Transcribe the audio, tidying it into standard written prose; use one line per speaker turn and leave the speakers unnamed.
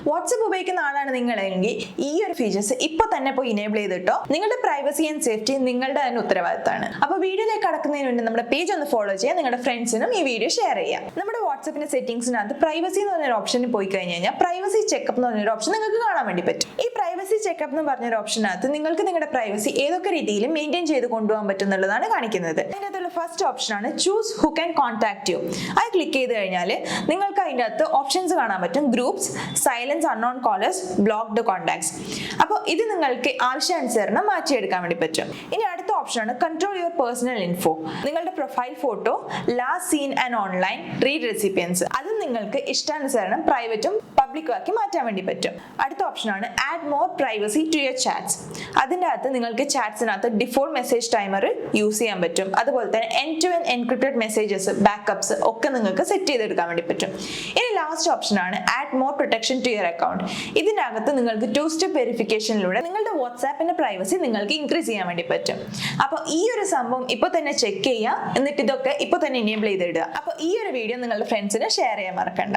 WhatsApp ഉപയോഗിക്കുന്ന ആളാണ് നിങ്ങളെങ്കിൽ ഈ ഒരു ഫീച്ചേഴ്സ് ഇപ്പൊ തന്നെ പോയി ഇനേബിൾ ചെയ്തിട്ടോ. നിങ്ങളുടെ പ്രൈവസി ആൻഡ് സേഫ്റ്റി നിങ്ങളുടെ തന്നെ ഉത്തരവാദിത്തമാണ്. അപ്പൊ വീഡിയോയിലേക്ക് കടക്കുന്നതിന് മുന്നേ നമ്മുടെ പേജ് ഒന്ന് ഫോളോ ചെയ്യാം, നിങ്ങളുടെ ഫ്രണ്ട്സിനും ഈ വീഡിയോ ഷെയർ ചെയ്യാം. നമ്മുടെ വാട്സ്ആപ്പിന്റെ സെറ്റിംഗ്സിനകത്ത് പ്രൈവസി എന്ന് പറഞ്ഞൊരു ഓപ്ഷനിൽ പോയി കഴിഞ്ഞാൽ പ്രൈവസി ചെക്കപ്പ് എന്ന് പറഞ്ഞൊരു ഓപ്ഷൻ നിങ്ങൾക്ക് കാണാൻ വേണ്ടി പറ്റും. ഈ പ്രൈവസി ചെക്കപ്പ് എന്ന് പറഞ്ഞൊരു ഓപ്ഷനകത്ത് നിങ്ങൾക്ക് നിങ്ങളുടെ പ്രൈവസി ഏതൊക്കെ രീതിയിൽ മെയിൻറ്റെയിൻ ചെയ്ത് കൊണ്ടുപോകാൻ പറ്റും എന്നുള്ളതാണ് കാണിക്കുന്നത്. അതിനകത്തുള്ള ഫസ്റ്റ് ഓപ്ഷനാണ് choose who can contact you. അത് ക്ലിക്ക് ചെയ്ത് കഴിഞ്ഞാൽ നിങ്ങൾക്ക് അതിൻ്റെ അകത്ത് ഓപ്ഷൻസ് കാണാൻ പറ്റും. Groups, silence unknown callers, blocked contacts. അപ്പോൾ ഇത് നിങ്ങൾക്ക് ആവശ്യാനുസരണം മാറ്റിയെടുക്കാൻ വേണ്ടി പറ്റും. ഇനി അടുത്ത ഓപ്ഷനാണ് കൺട്രോൾ യുവർ പേഴ്സണൽ ഇൻഫോ. നിങ്ങളുടെ profile photo, last seen and online, read recipients, അത് നിങ്ങൾക്ക് ഇഷ്ടാനുസരണം പ്രൈവറ്റും പബ്ലിക്കും ആക്കി മാറ്റാൻ വേണ്ടി പറ്റും. അടുത്ത ഓപ്ഷനാണ് add more privacy to your chats. അതിൻ്റെ അകത്ത് നിങ്ങൾക്ക് ചാറ്റ്സിനകത്ത് ഡിഫോൾട്ട് മെസ്സേജ് ടൈമർ യൂസ് ചെയ്യാൻ പറ്റും. അതുപോലെ തന്നെ end to end encrypted messages, backups ഒക്കെ നിങ്ങൾക്ക് സെറ്റ് ചെയ്തെടുക്കാൻ വേണ്ടി പറ്റും. ഇനി ലാസ്റ്റ് ഓപ്ഷനാണ് add more protection to your account. ഇതിനകത്ത് നിങ്ങൾക്ക് 2 സ്റ്റെപ്പ് വെരിഫിക്കേഷനിലൂടെ നിങ്ങളുടെ വാട്സാപ്പിന്റെ പ്രൈവസി നിങ്ങൾക്ക് ഇൻക്രീസ് ചെയ്യാൻ വേണ്ടി പറ്റും. അപ്പോൾ ഈ ഒരു സംഭവം ഇപ്പോൾ തന്നെ ചെക്ക് ചെയ്യുക, എന്നിട്ട് ഇതൊക്കെ ഇപ്പോൾ തന്നെ ഇനേബിൾ ചെയ്തിടുക. അപ്പോൾ ഈ ഒരു വീഡിയോ നിങ്ങളുടെ ഫ്രണ്ട്സിന് ഷെയർ ചെയ്യാൻ മറക്കണ്ട.